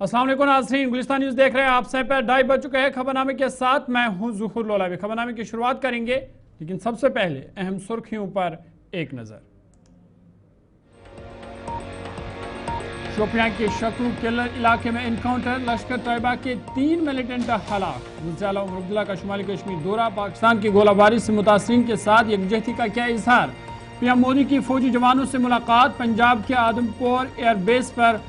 अस्सलाम वालेकुम नाज़रीन, गुलिस्तान न्यूज़ देख रहे हैं आप। समय पर 2:30 बज चुके हैं। खबरनामे के साथ मैं हूं ज़ुहूर लोलावी। खबरनामे की शुरुआत करेंगे, लेकिन सबसे पहले अहम सुर्खियों पर एक नज़र। शोपियां के शकू किलर इलाके में एनकाउंटर, लश्कर तैयबा के 3 मिलिटेंट हलाक। वज़ीर आला उमर अब्दुल्ला का शुमाली कश्मीर दौरा, पाकिस्तान की गोलाबारी से मुतासिरीन के साथ यकजहती का किया इजहार। पीएम मोदी की फौजी जवानों से मुलाकात, पंजाब के आदमपुर एयरबेस पर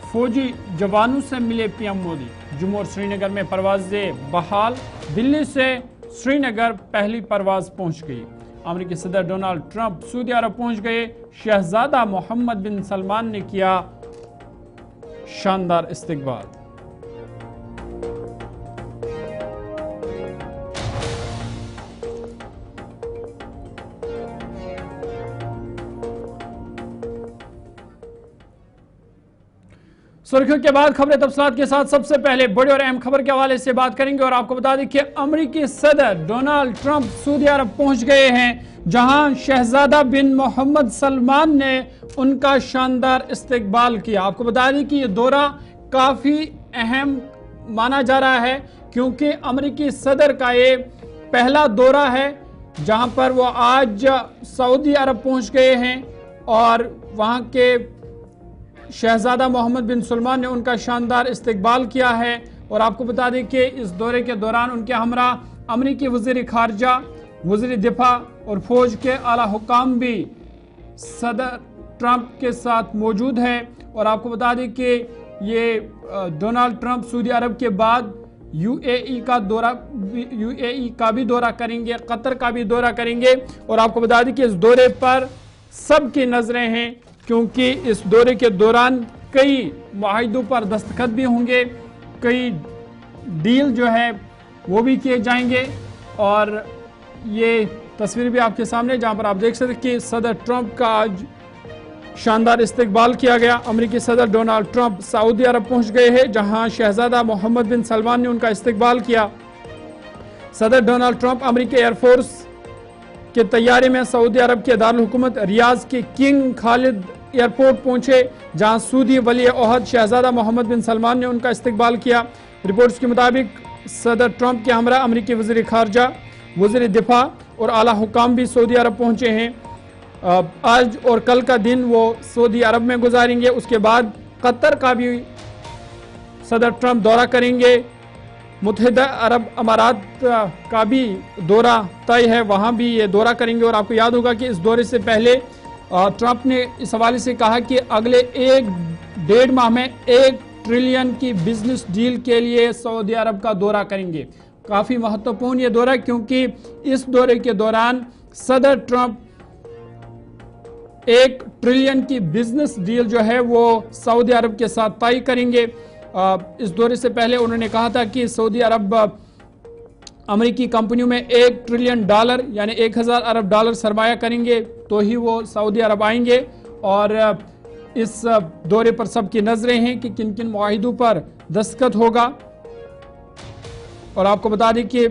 फौजी जवानों से मिले पीएम मोदी। जम्मू और श्रीनगर में परवाजें बहाल, दिल्ली से श्रीनगर पहली परवाज पहुंच गई। अमेरिकी सदर डोनाल्ड ट्रंप सऊदी अरब पहुंच गए। शहजादा मोहम्मद बिन सलमान ने किया शानदार इस्तकबाल। सुर्खियों के बाद खबरें तफसीलात के साथ। सबसे पहले बड़ी और अहम खबर के हवाले से बात करेंगे और आपको बता दें कि अमेरिकी सदर डोनाल्ड ट्रंप सऊदी अरब पहुंच गए हैं, जहां शहजादा बिन मोहम्मद सलमान ने उनका शानदार इस्तकबाल किया। आपको बता दें कि यह दौरा काफी अहम माना जा रहा है, क्योंकि अमेरिकी सदर का ये पहला दौरा है जहां पर वो आज सऊदी अरब पहुंच गए हैं और वहां के शहजादा मोहम्मद बिन सलमान ने उनका शानदार इस्तकबाल किया है। और आपको बता दें कि इस दौरे के दौरान उनके हमरा अमेरिकी वज़ीर खारजा, वज़ीर दिफा और फौज के आला हुकाम भी सदर ट्रंप के साथ मौजूद है। और आपको बता दें कि ये डोनाल्ड ट्रंप सऊदी अरब के बाद यूएई का भी दौरा करेंगे, कतर का भी दौरा करेंगे। और आपको बता दें कि इस दौरे पर सबकी नजरें हैं, क्योंकि इस दौरे के दौरान कई मुआहिदों पर दस्तखत भी होंगे, कई डील जो है वो भी किए जाएंगे। और ये तस्वीर भी आपके सामने, जहां पर आप देख सकते हैं कि सदर ट्रंप का आज शानदार इस्तकबाल किया गया। अमेरिकी सदर डोनाल्ड ट्रंप सऊदी अरब पहुंच गए हैं, जहां शहजादा मोहम्मद बिन सलमान ने उनका इस्तकबाल किया। सदर डोनाल्ड ट्रंप अमेरिकी एयरफोर्स के तैयारी में सऊदी अरब के दारुल हुकूमत रियाज के किंग खालिद एयरपोर्ट पहुंचे, जहां सऊदी वली ओहद शहजादा मोहम्मद बिन सलमान ने उनका इस्तकबाल किया। रिपोर्ट्स के मुताबिक सदर ट्रंप के हमरा अमेरिकी वज़ीर खारजा, वज़ीर दिफा और आला हुकाम भी सऊदी अरब पहुंचे हैं। आज और कल का दिन वो सऊदी अरब में गुजारेंगे। उसके बाद कतर का भी सदर ट्रंप दौरा करेंगे। मुत्तहिदा अरब अमारात का भी दौरा तय है, वहाँ भी ये दौरा करेंगे। और आपको याद होगा कि इस दौरे से पहले ट्रंप ने इस हवाले से कहा कि अगले 1-1.5 माह में 1 ट्रिलियन की बिजनेस डील के लिए सऊदी अरब का दौरा करेंगे। काफ़ी महत्वपूर्ण ये दौरा, क्योंकि इस दौरे के दौरान सदर ट्रंप 1 ट्रिलियन की बिजनेस डील जो है वो सऊदी अरब के साथ तय करेंगे। इस दौरे से पहले उन्होंने कहा था कि सऊदी अरब अमेरिकी कंपनियों में $1 ट्रिलियन यानी 1000 अरब डॉलर सरमाया करेंगे तो ही वो सऊदी अरब आएंगे। और इस दौरे पर सबकी नजरें हैं कि किन किन मुआहिदों पर दस्तखत होगा। और आपको बता दें कि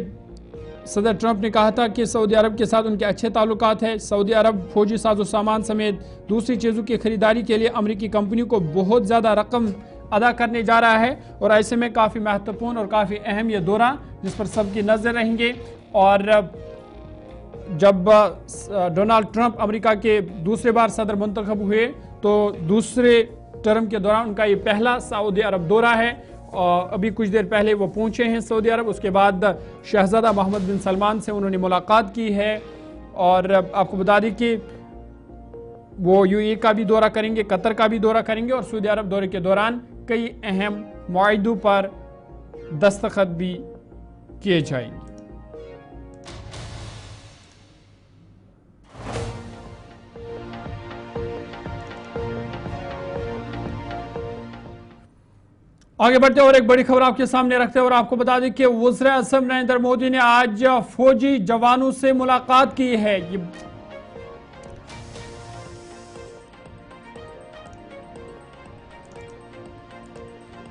सदर ट्रंप ने कहा था कि सऊदी अरब के साथ उनके अच्छे ताल्लुकात हैं। सऊदी अरब फौजी साजो सामान समेत दूसरी चीज़ों की खरीदारी के लिए अमेरिकी कंपनियों को बहुत ज़्यादा रकम अदा करने जा रहा है। और ऐसे में काफ़ी महत्वपूर्ण और काफ़ी अहम ये दौरा, जिस पर सबकी नज़र रहेंगे। और जब डोनाल्ड ट्रंप अमेरिका के दूसरे बार सदर मुंतखब हुए, तो दूसरे टर्म के दौरान उनका ये पहला सऊदी अरब दौरा है। और अभी कुछ देर पहले वो पहुंचे हैं सऊदी अरब। उसके बाद शहजादा मोहम्मद बिन सलमान से उन्होंने मुलाकात की है। और आपको बता दें कि वो यूएई का भी दौरा करेंगे, कतर का भी दौरा करेंगे। और सऊदी अरब दौरे के दौरान कई अहम मुआहिदों पर दस्तखत भी किए जाएंगे। आगे बढ़ते और एक बड़ी खबर आपके सामने रखते हैं और आपको बता दें कि वज़ीर आज़म नरेंद्र मोदी ने आज फौजी जवानों से मुलाकात की है।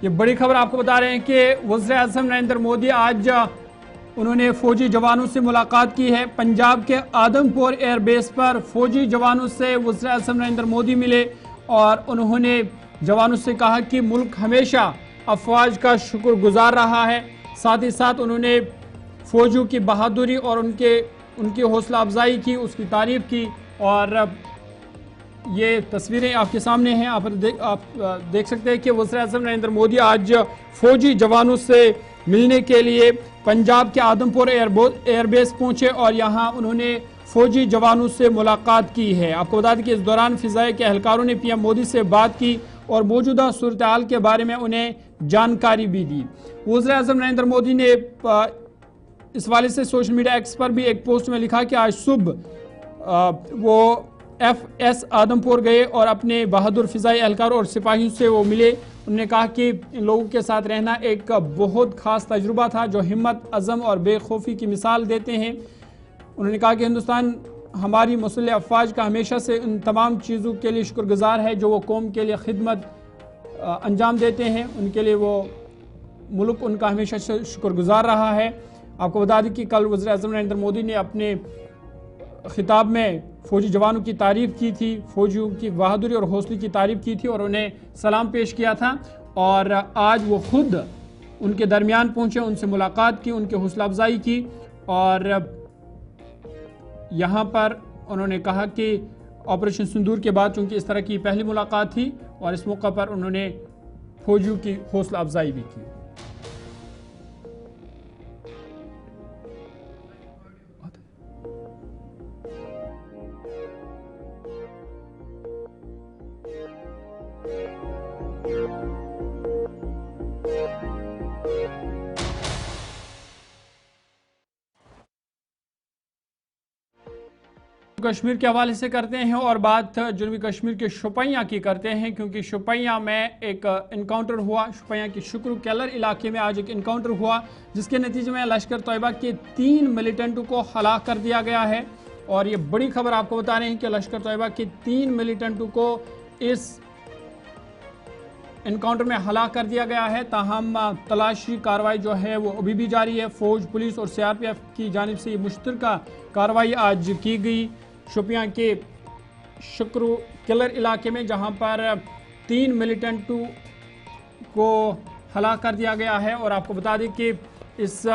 ये बड़ी खबर आपको बता रहे हैं कि वज़ीर आज़म नरेंद्र मोदी आज उन्होंने फौजी जवानों से मुलाकात की है। पंजाब के आदमपुर एयरबेस पर फौजी जवानों से वज़ीर आज़म नरेंद्र मोदी मिले और उन्होंने जवानों से कहा कि मुल्क हमेशा अफवाज का शुक्रगुजार रहा है। साथ ही साथ उन्होंने फौजियों की बहादुरी और उनकी हौसला अफजाई की, उसकी तारीफ की। और ये तस्वीरें आपके सामने हैं, आप देख सकते हैं कि वज़ीर-ए-आज़म नरेंद्र मोदी आज फौजी जवानों से मिलने के लिए पंजाब के आदमपुर एयरबेस पहुंचे और यहां उन्होंने फौजी जवानों से मुलाकात की है। आपको बता दें कि इस दौरान फिजाई के एहलकारों ने पीएम मोदी से बात की और मौजूदा सूरत हाल के बारे में उन्हें जानकारी भी दी। वज़ीर-ए-आज़म नरेंद्र मोदी ने इस वाले से सोशल मीडिया एक्स पर भी एक पोस्ट में लिखा कि आज सुबह वो FS आदमपुर गए और अपने बहादुर फिजाई एहलकार और सिपाहियों से वो मिले। उन्होंने कहा कि इन लोगों के साथ रहना एक बहुत खास तजुर्बा था जो हिम्मत, अज़म और बेखौफी की मिसाल देते हैं। उन्होंने कहा कि हिंदुस्तान हमारी मुसल्लह अफवाज का हमेशा से उन तमाम चीज़ों के लिए शुक्रगुजार है जो वो कौम के लिए खिदमत अंजाम देते हैं। उनके लिए वो मुल्क उनका हमेशा से शुक्रगुजार रहा है। आपको बता दें कि कल वज़ीर-ए-आज़म नरेंद्र मोदी ने अपने खिताब में फौजी जवानों की तारीफ की थी, फौजियों की बहादुरी और हौसले की तारीफ की थी और उन्हें सलाम पेश किया था। और आज वो खुद उनके दरमियान पहुंचे, उनसे मुलाकात की, उनकी हौसला अफजाई की। और यहाँ पर उन्होंने कहा कि ऑपरेशन सिंदूर के बाद चूंकि इस तरह की पहली मुलाकात थी और इस मौका पर उन्होंने फौजियों की हौसला अफजाई भी की। कश्मीर के हवाले से करते हैं और बात जनूबी कश्मीर के शोपियां की करते हैं, क्योंकि शोपियां में एक इनकाउंटर हुआ। शोपियां के शुक्र केलर इलाके में आज एक इनकाउंटर हुआ जिसके नतीजे में लश्कर तैयबा के 3 मिलिटेंटों को हलाक कर दिया गया है। और ये बड़ी खबर आपको बता रहे हैं कि लश्कर तैयबा के 3 मिलिटेंटों को इस इनकाउंटर में हलाक कर दिया गया है। ताहम तलाशी कार्रवाई जो है वो अभी भी जारी है। फौज, पुलिस और CRPF की जानिब से ये मुश्तरका कार्रवाई आज की गई शोपियां के शुक्र किलर इलाके में, जहां पर 3 मिलिटेंटों को हलाक कर दिया गया है। और आपको बता दें कि इस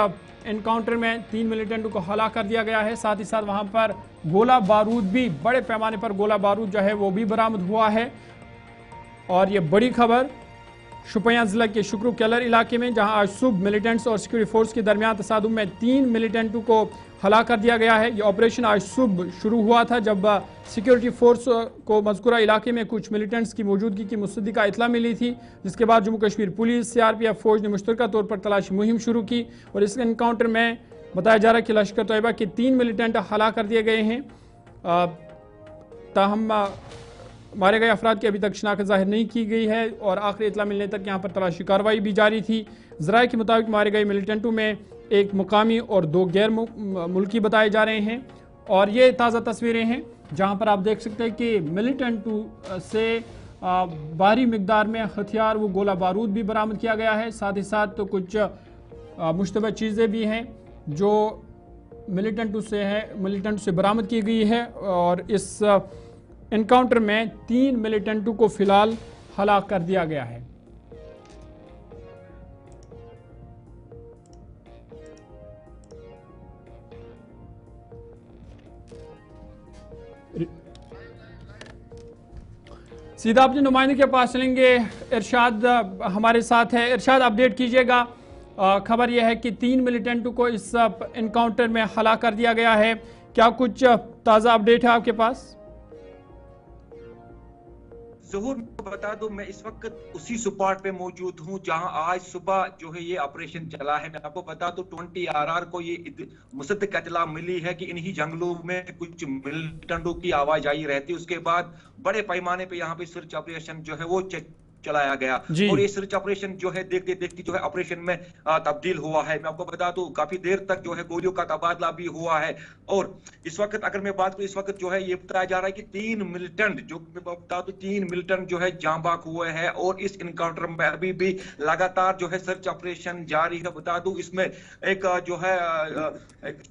इनकाउंटर में 3 मिलिटेंटों को हलाक कर दिया गया है। साथ ही साथ वहां पर गोला बारूद भी, बड़े पैमाने पर गोला बारूद जो है वो भी बरामद हुआ है। और ये बड़ी खबर शोपियां जिला के शुक्र केलर इलाके में, जहां आज सुबह मिलिटेंट्स और सिक्योरिटी फोर्स के दरमियान तसादुम में 3 मिलिटेंटों को हलाक कर दिया गया है। ये ऑपरेशन आज सुबह शुरू हुआ था जब सिक्योरिटी फोर्स को मज़कूरा इलाके में कुछ मिलिटेंट्स की मौजूदगी की मुस्तदी का इतला मिली थी, जिसके बाद जम्मू कश्मीर पुलिस, CRPF फौज ने मुश्तरका तौर पर तलाशी मुहिम शुरू की। और इस इनकाउंटर में बताया जा रहा है कि लश्कर तैयबा के 3 मिलिटेंट हलाक कर दिए गए हैं। ताहम मारे गए अफराद की अभी तक शिनाख्त जाहिर नहीं की गई है और आखिरी इतला मिलने तक यहाँ पर तलाशी कार्रवाई भी जारी थी। ज़राए के मुताबिक मारे गए मिलिटेंटों में एक मुकामी और 2 गैर मुल्की बताए जा रहे हैं। और ये ताज़ा तस्वीरें हैं जहाँ पर आप देख सकते हैं कि मिलिटेंटों से भारी मिकदार में हथियार वो गोला बारूद भी बरामद किया गया है। साथ ही साथ तो कुछ मुश्तबह चीज़ें भी हैं जो मिलिटेंटों से बरामद की गई है। और इस इनकाउंटर में 3 मिलिटेंटों को फिलहाल हलाक कर दिया गया है। सीधा अपने नुमाइंदे के पास चलेंगे। इरशाद हमारे साथ है। इरशाद, अपडेट कीजिएगा। खबर यह है कि 3 मिलिटेंटों को इस इनकाउंटर में हलाक कर दिया गया है। क्या कुछ ताज़ा अपडेट है आपके पास? ज़हूर, बता दूं मैं इस वक्त उसी स्पॉट पे मौजूद हूं जहां आज सुबह जो है ये ऑपरेशन चला है। मैं आपको बता दूं 20 RR को ये मुसद्दक इत्तला मिली है कि इन्हीं जंगलों में कुछ मिलिटेंटों की आवाजाही रहती है। उसके बाद बड़े पैमाने पे यहाँ पे सर्च ऑपरेशन जो है वो चलाया गया और ये सर्च ऑपरेशन जो है देखते देखते जो है ऑपरेशन में तब्दील हुआ है। मैं आपको बता दूं काफी देर तक जो है गोलियों का तबादला भी हुआ है। और इस वक्त अगर मैं बात करूं, इस वक्त जो है ये बताया जा रहा है कि 3 मिलिटेंट जो मैं बता दूं 3 मिलिटेंट जो है जाँ बाक हुए हैं और इस इनकाउंटर में अभी भी लगातार जो है सर्च ऑपरेशन जारी है। बता दूं इसमें एक जो है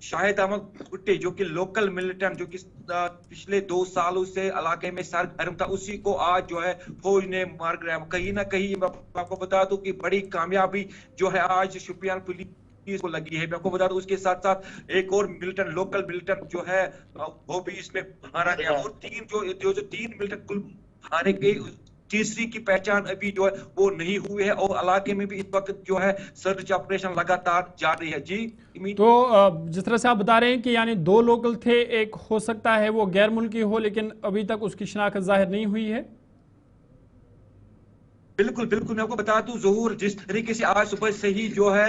शाहिद अहमद भुट्टी जो कि लोकल मिलिटेंट जो कि पिछले 2 सालों से इलाके में सरगर्म था, उसी को आज जो है फौज ने मार कहीं ना कहीं मैं आपको बता दूं कि बड़ी कामयाबी जो है आज शुपियान पुलिस को लगी है। मैं आपको बता दूं उसके साथ साथ एक और मिलिटेंट, लोकल मिलिटेंट जो है वो भी इसमें मारा गया, और तीन जो तीन मिलिटेंट कुल मारे गए, तीसरी की पहचान अभी जो है वो नहीं हुई है, और इलाके में भी इस वक्त जो है सर्च ऑपरेशन लगातार जारी है। जी तो जिस तरह से आप बता रहे हैं कि यानी 2 लोकल थे, एक हो सकता है वो गैर मुल्की हो, लेकिन अभी तक उसकी शिनाख्त जाहिर नहीं हुई है। बिल्कुल बिल्कुल, मैं आपको बता दूं ज़हूर, जिस तरीके से आज सुबह से ही जो है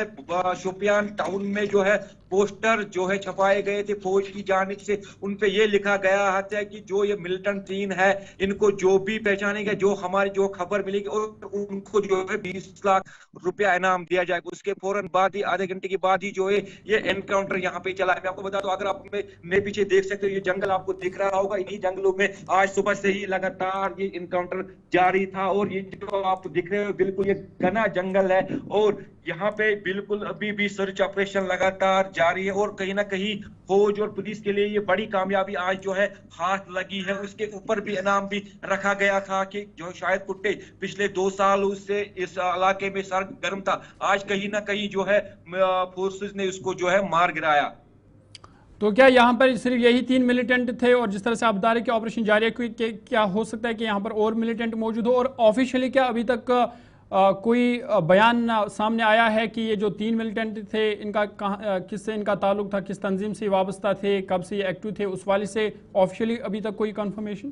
शोपियान टाउन में जो है पोस्टर जो है छपाए गए थे फौज की जानिब से, उन पे ये लिखा गया है कि जो ये मिलिटेंट तीन है इनको जो भी पहचानेगा, जो हमारी जो खबर मिलेगी, और उनको जो है 20 लाख रुपया इनाम दिया जाएगा। उसके फौरन बाद ही, आधे घंटे के बाद ही जो है ये एनकाउंटर यहाँ पे चला है। मैं आपको बता दूं, अगर आप मेरे पीछे देख सकते हो, ये जंगल आपको दिख रहा होगा, इन्हीं जंगलों में आज सुबह से ही लगातार ये एनकाउंटर जारी था, और ये जो आप दिख रहे हो बिल्कुल ये घना जंगल है, और यहाँ पे बिल्कुल अभी भी सर्च ऑपरेशन लगातार जारी है, और कहीं ना कहीं फौज और पुलिस के लिए ये बड़ी कामयाबी आज जो है हाथ लगी है। उसके ऊपर भी इनाम भी रखा गया था कि जो शायद कुत्ते पिछले 2 साल उससे इस इलाके में सरगर्म था, आज कहीं ना कहीं जो है फोर्सेस ने उसको जो है मार गिराया। तो क्या यहाँ पर सिर्फ यही 3 मिलिटेंट थे, और जिस तरह से आप बता रहे कि ऑपरेशन जारी है, क्या हो सकता है कि यहाँ पर और मिलिटेंट मौजूद हो? और ऑफिशियली क्या अभी तक कोई बयान सामने आया है कि ये जो 3 मिलिटेंट थे इनका किससे इनका ताल्लुक था, किस तंजीम से वाबस्ता थे, कब से ये एक्टिव थे, उस वाले से ऑफिशियली अभी तक कोई कंफर्मेशन?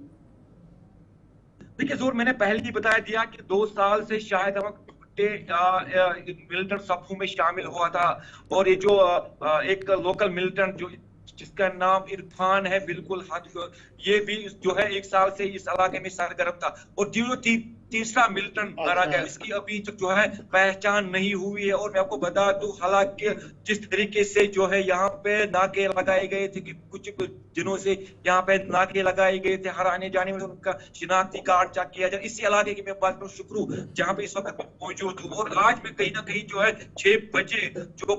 देखिए जोर, मैंने पहले ही बता दिया कि 2 साल से शायद हम मिलिटेंट सफों में शामिल हुआ था, और ये जो एक लोकल मिलिटेंट जो जिसका नाम इरफान है, बिल्कुल ये भी जो है 1 साल से इस इलाके में सरगर्म था, और जो तीसरा मिलिटेंट मारा गया, इसकी अभी तक जो है पहचान नहीं हुई है। और मैं आपको बता दूं, हालांकि जिस तरीके से जो है यहाँ पे नाके लगाए गए थे कि कुछ दिनों से यहाँ पे नाके लगाए गए थे, हर आने जाने में उनका शिनाख्ती कार्ड चेक किया जाए, इसी इलाके की मैं बात करूं शुक्रू, जहाँ पे इस वक्त मौजूद हूँ। और आज मैं कहीं ना कहीं जो है 6 बजे जो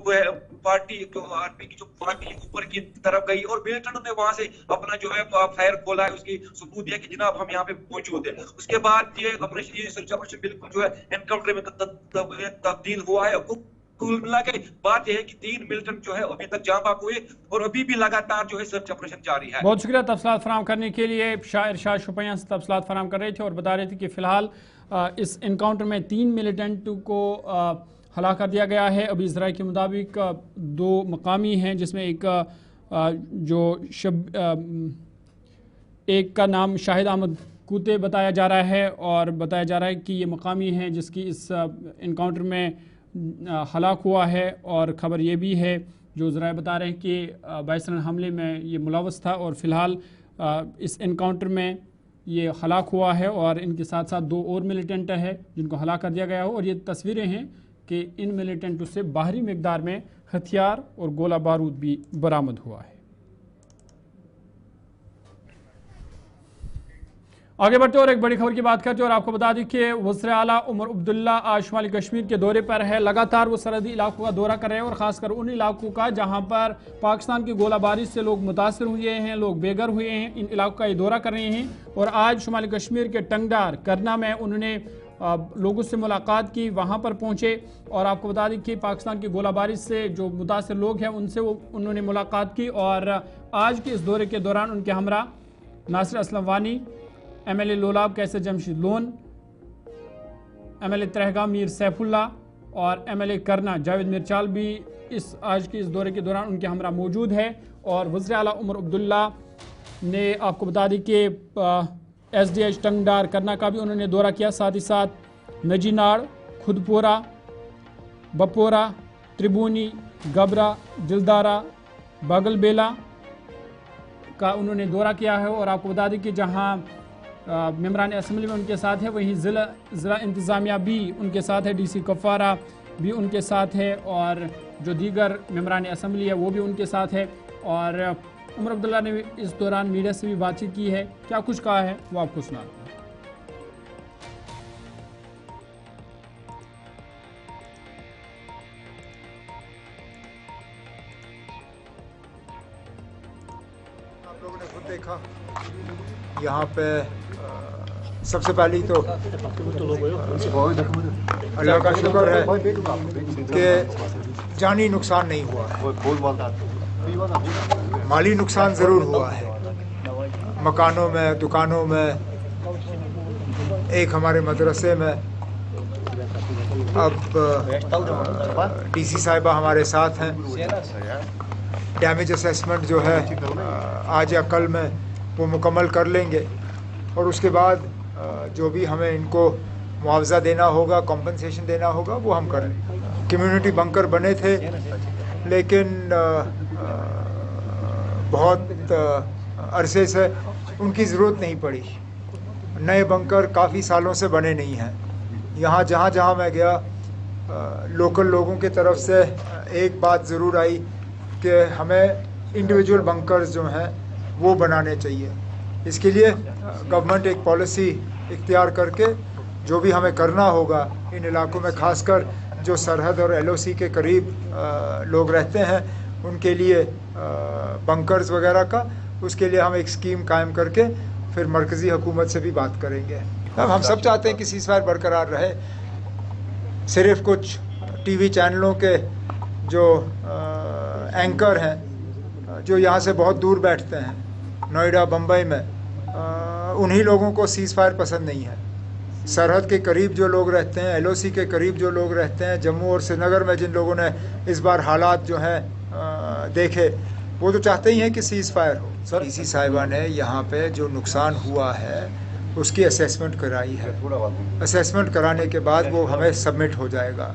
पार्टी, जो आर्मी की जो पार्टी ऊपर की तरफ गई, और मिलिटेंट ने वहां से अपना जो है फायर खोला है, उसकी सबूत दिया कि जनाब हम यहाँ पे मौजूद है। उसके बाद ये सर्च ऑपरेशन बिल्कुल जो है एनकाउंटर में तब्दील हुआ है। कुल मिला के बात यह है कि 3 मिलिटेंट जो है अभी तक जाँ बाक हुए, और अभी भी लगातार जो है सर्च ऑपरेशन जारी है। बहुत शुक्रिया तफसीलात फराहम करने के लिए। शायर शाह शुपियां से तफसीलात फराहम कर रहे थे और बता रहे थे कि फिलहाल इस एनकाउंटर में 3 मिलिटेंट को हलाक कर दिया गया है। अभी इसराइल के मुताबिक 2 मकामी हैं, जिसमें एक का नाम शाहिद अहमद कूते बताया जा रहा है, और बताया जा रहा है कि ये मकामी हैं जिसकी इस इनकाउंटर में हलाक हुआ है। और ख़बर ये भी है जो ज़राए बता रहे हैं कि बाइसन हमले में ये मुलव्वस था, और फ़िलहाल इस इनकाउंटर में ये हलाक हुआ है, और इनके साथ साथ 2 और मिलिटेंट है जिनको हलाक कर दिया गया हो। और ये तस्वीरें हैं कि इन मिलिटेंटों से बाहरी मिकदार में हथियार और गोला बारूद भी बरामद हुआ है। आगे बढ़ते और एक बड़ी खबर की बात करते हैं, और आपको बता दें कि वज़ीर आला उमर अब्दुल्ला आज शुमाली कश्मीर के दौरे पर है। लगातार वो सरहदी इलाकों का दौरा कर रहे हैं, और ख़ासकर उन इलाकों का जहां पर पाकिस्तान की गोलाबारी से लोग मुतासर हुए हैं, लोग बेघर हुए हैं, इन इलाकों का ये दौरा कर रहे हैं। और आज शुमाली कश्मीर के टंगडार करना में उन्होंने लोगों से मुलाकात की, वहाँ पर पहुँचे, और आपको बता दें कि पाकिस्तान की गोलाबारी से जो मुतासर लोग हैं उनसे उन्होंने मुलाकात की। और आज के इस दौरे के दौरान उनके हमरा नासिर असलम वानी, MLA लोलाब कैसर जमशेद लोन, MLA तरहगाम मीर सैफुल्ला और MLA करना जावेद मिर्चाल भी आज के इस दौरे के दौरान उनके हमरा मौजूद है। और वज़ीर आला उमर अब्दुल्ला ने आपको बता दी कि SDH टंगडार करना का भी उन्होंने दौरा किया, साथ ही साथ नजीनाड़, खुदपोरा, बपोरा, त्रिबूनी, गबरा, दिलदारा, बागलबेला का उन्होंने दौरा किया है। और आपको बता दें कि जहां मेम्बरान असम्बली में उनके साथ है, वहीं ज़िला इंतज़ामिया भी उनके साथ है, DC कफ़ारा भी उनके साथ है, और जो दीगर मेम्बरान असम्बली है वो भी उनके साथ है। और उमर अब्दुल्ला ने इस दौरान मीडिया से भी बातचीत की है, क्या कुछ कहा है वो आपको सुना। आप लोगों ने खुद देखा यहाँ पे सबसे पहली तो अल्लाह का शुक्र है कि जानी नुकसान नहीं हुआ है। माली नुकसान ज़रूर हुआ है, मकानों में, दुकानों में, एक हमारे मदरसे में। अब डीसी साहिबा हमारे साथ हैं। डैमेज असेसमेंट जो है आज या कल में वो मुकम्मल कर लेंगे और उसके बाद जो भी हमें इनको मुआवजा देना होगा, कॉम्पनसेशन देना होगा, वो हम करें। कम्युनिटी बंकर बने थे लेकिन बहुत अरसे से उनकी ज़रूरत नहीं पड़ी। नए बंकर काफ़ी सालों से बने नहीं हैं। यहाँ जहाँ मैं गया लोकल लोगों की तरफ से एक बात ज़रूर आई कि हमें इंडिविजुअल बंकर्स जो हैं वो बनाने चाहिए। इसके लिए गवर्नमेंट एक पॉलिसी इख्तियार करके जो भी हमें करना होगा इन इलाकों में, खासकर जो सरहद और LOC के करीब लोग रहते हैं उनके लिए बंकर्स वगैरह का, उसके लिए हम एक स्कीम कायम करके फिर मरकज़ी हुकूमत से भी बात करेंगे। अब हम सब चाहते हैं कि सीज़फायर बरकरार रहे। सिर्फ कुछ TV चैनलों के जो एंकर हैं जो यहाँ से बहुत दूर बैठते हैं, नोएडा, बम्बई में, उन्हीं लोगों को सीज़फायर पसंद नहीं है। सरहद के करीब जो लोग रहते हैं, LOC के करीब जो लोग रहते हैं, जम्मू और श्रीनगर में जिन लोगों ने इस बार हालात जो हैं देखे, वो तो चाहते ही हैं कि सीज़फायर हो। सर, डीसी साहिबा ने यहाँ पे जो नुकसान हुआ है उसकी असेसमेंट कराई है। असेसमेंट कराने के बाद वो हमें सबमिट हो जाएगा।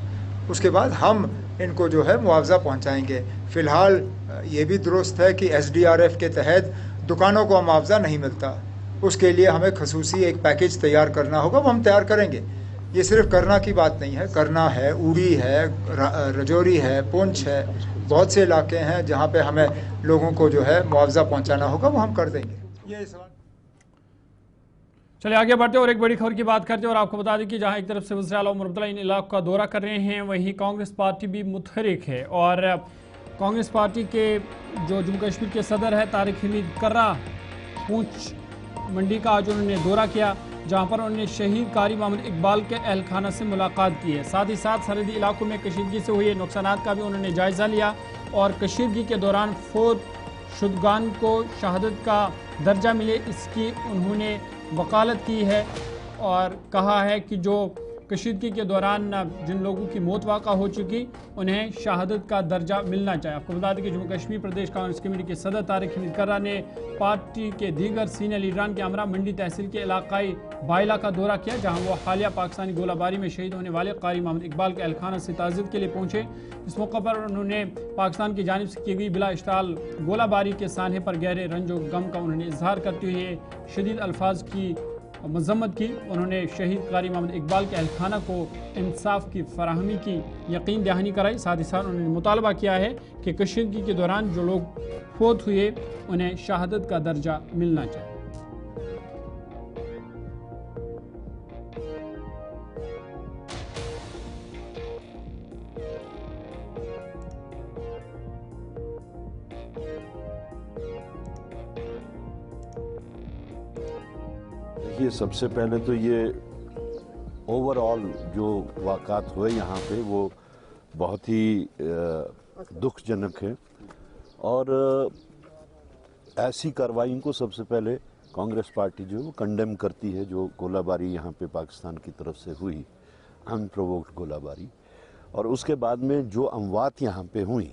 उसके बाद हम इनको जो है मुआवजा पहुँचाएँगे। फ़िलहाल ये भी दुरुस्त है कि SDRF के तहत दुकानों को मुआवजा नहीं मिलता। उसके लिए हमें खसूसी एक पैकेज तैयार करना होगा, वो हम तैयार करेंगे। ये सिर्फ करना की बात नहीं है, करना है। उड़ी है, रजौरी है, पुंछ है, बहुत से इलाके हैं जहाँ पे हमें लोगों को जो है मुआवजा पहुँचाना होगा, वो हम कर देंगे। ये सवाल। चलिए आगे बढ़ते और एक बड़ी खबर की बात करते हैं और आपको बता दें कि जहां एक तरफ से वज़ीर आला उमर अब्दुल्ला इन इलाकों का दौरा कर रहे हैं, वहीं कांग्रेस पार्टी भी मुतहरिक है। और कांग्रेस पार्टी के जो जम्मू कश्मीर के सदर है तारिक हमीद कर्रा, पूंछ मंडी का आज उन्होंने दौरा किया, जहां पर उन्होंने शहीद कारी मोहम्मद इकबाल के अहलखाना से मुलाकात की है। साथ ही साथ सरहदी इलाकों में कशीदगी से हुए नुकसानात का भी उन्होंने जायज़ा लिया और कशीदगी के दौरान फौत शुदगान को शहादत का दर्जा मिले, इसकी उन्होंने वकालत की है और कहा है कि जो कशीदगी के दौरान जिन लोगों की मौत वाक़ा हो चुकी, उन्हें शहादत का दर्जा मिलना चाहिए। आपको बता दें कि जम्मू कश्मीर प्रदेश कांग्रेस कमेटी के सदर तारिक हमीद कर्रा ने पार्टी के दीगर सीनियर लीडरान के हमरा मंडी तहसील के इलाकाई बाइला का दौरा किया, जहां वो हालिया पाकिस्तानी गोलाबारी में शहीद होने वाले कारी मोहम्मद इकबाल के अहलखाना से ताज़ियत के लिए पहुंचे। इस मौके पर उन्होंने पाकिस्तान की जानिब से की गई बिला इश्ताल गोलाबारी के सान्हे पर गहरे रंजो गम का उन्होंने इजहार करते हुए शदीद अल्फाज की मजम्मत की। उन्होंने शहीद कारी मोहम्मद इकबाल के अहलखाना को इंसाफ की फराहमी की यकीन दहानी कराई। साथ ही साथ उन्होंने मुतालबा किया है कि कशीदगी के दौरान जो लोग फौत हुए उन्हें शहादत का दर्जा मिलना चाहिए। देखिए, सबसे पहले तो ये ओवरऑल जो वाक़ात हुए यहाँ पे वो बहुत ही दुखजनक है और ऐसी कार्रवाई को सबसे पहले कांग्रेस पार्टी जो है वो कंडेम करती है। जो गोलाबारी यहाँ पे पाकिस्तान की तरफ से हुई, अनप्रोवोक्ड गोलाबारी, और उसके बाद में जो अमवात यहाँ पे हुई,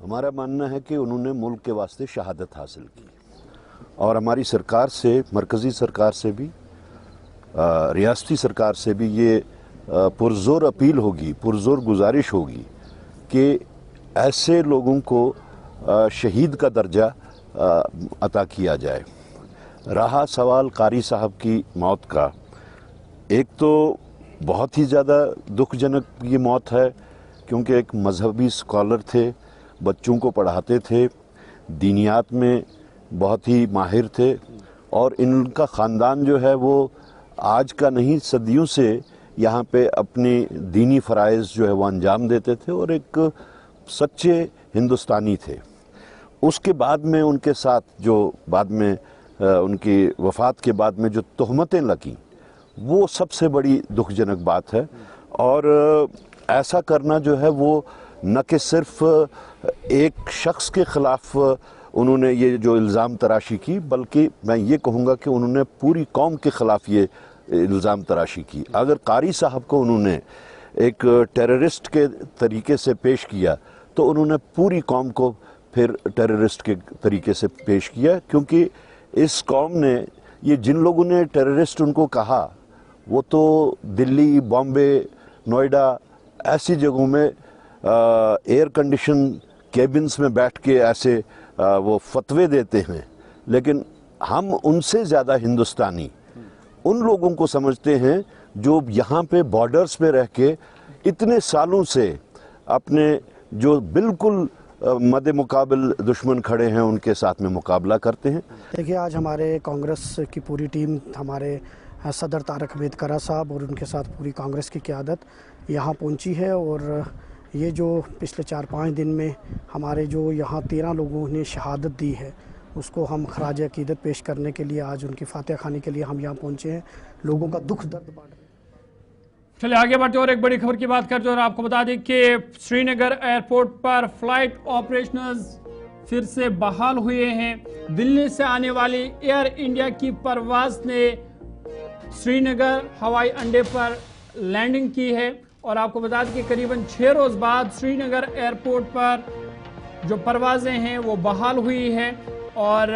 हमारा मानना है कि उन्होंने मुल्क के वास्ते शहादत हासिल की। और हमारी सरकार से, मरकज़ी सरकार से भी, रियासती सरकार से भी ये पुरजोर अपील होगी, पुरजोर गुजारिश होगी कि ऐसे लोगों को शहीद का दर्जा अता किया जाए। रहा सवाल कारी साहब की मौत का, एक तो बहुत ही ज़्यादा दुखजनक ये मौत है क्योंकि एक मजहबी स्कॉलर थे, बच्चों को पढ़ाते थे, दीनियात में बहुत ही माहिर थे और इनका ख़ानदान जो है वो आज का नहीं, सदियों से यहाँ पे अपनी दीनी फ़राइज़ जो है वो अंजाम देते थे और एक सच्चे हिंदुस्तानी थे। उसके बाद में उनके साथ जो बाद में उनकी वफ़ात के बाद में जो तहमतें लगीं, वो सबसे बड़ी दुखजनक बात है। और ऐसा करना जो है वो न कि सिर्फ एक शख्स के ख़िलाफ़ उन्होंने ये जो इल्ज़ाम तराशी की, बल्कि मैं ये कहूँगा कि उन्होंने पूरी कौम के ख़िलाफ़ ये इल्ज़ाम तराशी की। अगर कारी साहब को उन्होंने एक टेररिस्ट के तरीके से पेश किया तो उन्होंने पूरी कौम को फिर टेररिस्ट के तरीके से पेश किया, क्योंकि इस कौम ने, ये जिन लोगों ने टेररिस्ट उनको कहा, वो तो दिल्ली, बॉम्बे, नोएडा ऐसी जगहों में एयर कंडीशन केबिन्स में बैठ के ऐसे वो फतवे देते हैं। लेकिन हम उनसे ज़्यादा हिंदुस्तानी उन लोगों को समझते हैं जो यहाँ पे बॉर्डर्स पे रह के इतने सालों से अपने जो बिल्कुल मद्दे मुकाबिल दुश्मन खड़े हैं उनके साथ में मुकाबला करते हैं। देखिए, आज हमारे कांग्रेस की पूरी टीम, हमारे सदर तारक अम्बेडकर साहब और उनके साथ पूरी कांग्रेस की क़यादत यहाँ पहुँची है। और ये जो पिछले 4-5 दिन में हमारे जो यहाँ 13 लोगों ने शहादत दी है, उसको हम खराज अकीदत पेश करने के लिए, आज उनकी फातिहा खाने के लिए हम यहाँ पहुँचे हैं। लोगों का दुख दर्द बांट रहे हैं। चलिए आगे बढ़ते और एक बड़ी खबर की बात करते हैं। और आपको बता दें कि श्रीनगर एयरपोर्ट पर फ्लाइट ऑपरेशंस फिर से बहाल हुए हैं। दिल्ली से आने वाली एयर इंडिया की परवाज ने श्रीनगर हवाई अड्डे पर लैंडिंग की है। और आपको बता दें कि करीबन 6 रोज बाद श्रीनगर एयरपोर्ट पर जो परवाजें हैं वो बहाल हुई है। और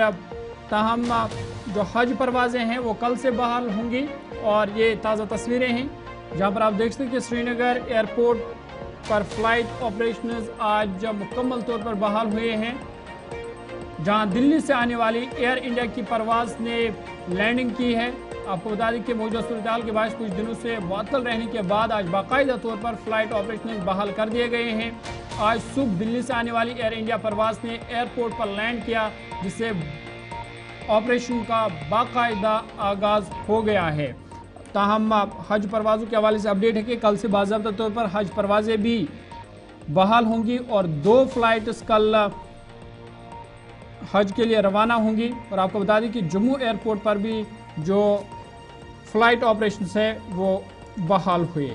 ताहम जो हज परवाजें हैं वो कल से बहाल होंगी। और ये ताज़ा तस्वीरें हैं जहां पर आप देख सकते हैं कि श्रीनगर एयरपोर्ट पर फ्लाइट ऑपरेशंस आज मुकम्मल तौर पर बहाल हुए हैं, जहां दिल्ली से आने वाली एयर इंडिया की परवाज ने लैंडिंग की है। आपको बता दें कि मौजूदा सूरत के बायस कुछ दिनों से मुअत्तल रहने के बाद आज बाकायदा तौर पर फ्लाइट ऑपरेशंस बहाल कर दिए गए हैं। आज सुबह दिल्ली से आने वाली एयर इंडिया परवाज ने एयरपोर्ट पर लैंड किया, जिससे ऑपरेशन का बाकायदा आगाज हो गया है। ताहम हज परवाज़ों के हवाले से अपडेट है कि कल से बाज़ाब्ता तौर पर हज परवाज़ें भी बहाल होंगी और 2 फ्लाइट्स कल हज के लिए रवाना होंगी। और आपको बता दें कि जम्मू एयरपोर्ट पर भी जो फ्लाइट ऑपरेशंस है वो बहाल हुए।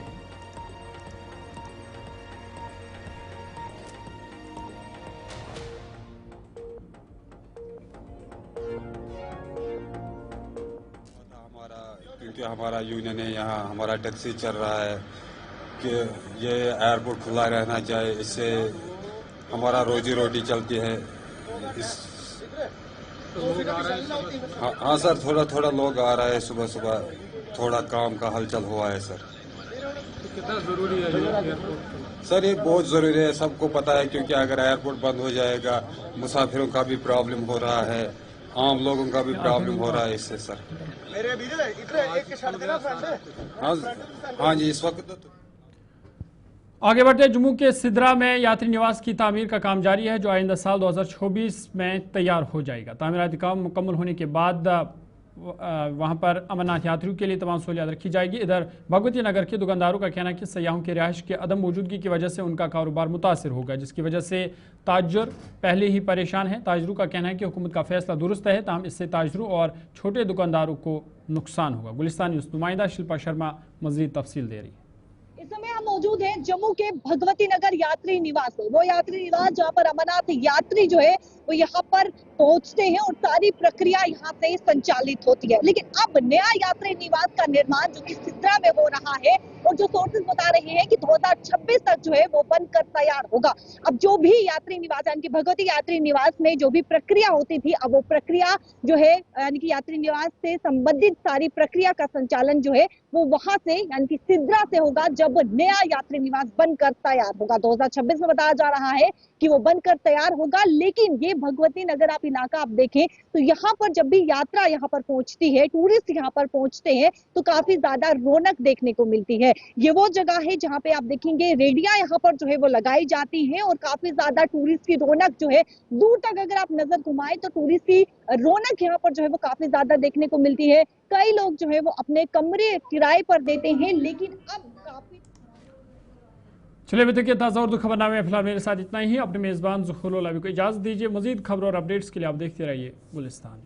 क्योंकि हमारा यूनियन है, यहाँ हमारा टैक्सी चल रहा है कि ये एयरपोर्ट खुला रहना चाहिए, इससे हमारा रोजी रोटी चलती है। हाँ सर, थोड़ा थोड़ा लोग आ रहा है, सुबह सुबह थोड़ा काम का हलचल हुआ है सर। कितना ज़रूरी है एयरपोर्ट? सर ये बहुत ज़रूरी है, सबको पता है, क्योंकि अगर एयरपोर्ट बंद हो जाएगा मुसाफिरों का भी प्रॉब्लम हो रहा है, आम लोगों का भी प्रॉब्लम हो रहा है इससे सर। हाँ जी, इस वक्त आगे बढ़ते हैं। जम्मू के सिद्रा में यात्री निवास की तामीर का काम जारी है, जो आइंदा साल 2024 में तैयार हो जाएगा। तामीराती काम मुकम्मल होने के बाद वहां पर अमरनाथ यात्रियों के लिए तमाम सहूलियात रखी जाएगी। इधर भगवती नगर के दुकानदारों का कहना है कि सयाहों की रिहाइश के अदम मौजूदगी की वजह से उनका कारोबार मुतासिर होगा, जिसकी वजह से ताजर पहले ही परेशान है। ताजरों का कहना है कि हुकूमत का फैसला दुरुस्त है, ताहम इससे ताजरों और छोटे दुकानदारों को नुकसान होगा। गुलिस्तान न्यूज़ नुमाइंदा शिल्पा शर्मा मज़ीद तफसील दे रही है। इस समय हम मौजूद हैं जम्मू के भगवती नगर यात्री निवास में, वो यात्री निवास जहाँ पर अमरनाथ यात्री जो है वो यहाँ पर पहुंचते हैं और सारी प्रक्रिया यहाँ से संचालित होती है। लेकिन अब नया यात्री निवास का निर्माण जो कि सिद्रा में हो रहा है और जो सोर्सेज बता रहे हैं कि 2026 तक जो है वो बनकर तैयार होगा। अब जो भी यात्री निवास यानी कि भगवती यात्री निवास में जो भी प्रक्रिया होती थी, अब वो प्रक्रिया जो है यानी कि यात्री निवास से संबंधित सारी प्रक्रिया का संचालन जो है वो वहां से यानी कि सिद्रा से होगा, जब नया यात्री निवास बनकर तैयार होगा। 2026 में बताया जा रहा है कि वो बनकर तैयार होगा। लेकिन ये भगवती नगर आप इलाका आप देखें तो यहाँ पर जब भी यात्रा यहाँ पर पहुंचती है, टूरिस्ट यहाँ पर पहुंचते हैं तो काफी ज्यादा रौनक देखने को मिलती है। ये वो जगह है जहाँ पे आप देखेंगे रेडिया यहाँ पर जो है वो लगाई जाती है और काफी ज्यादा टूरिस्ट की रौनक जो है, दूर तक अगर आप नजर घुमाएं तो टूरिस्ट की रौनक यहाँ पर जो है वो काफी ज्यादा देखने को मिलती है। कई लोग जो है वो अपने कमरे किराए पर देते हैं, लेकिन अब काफी। चलिए अभी तक के ताज़ा उर्दू खबरनामे में फिलहाल मेरे साथ इतना ही। अपने मेज़बान ज़ुखरुल अभी को इजाज़त दीजिए। मज़ीद खबरों और अपडेट्स के लिए आप देखते रहिए गुलिस्तान।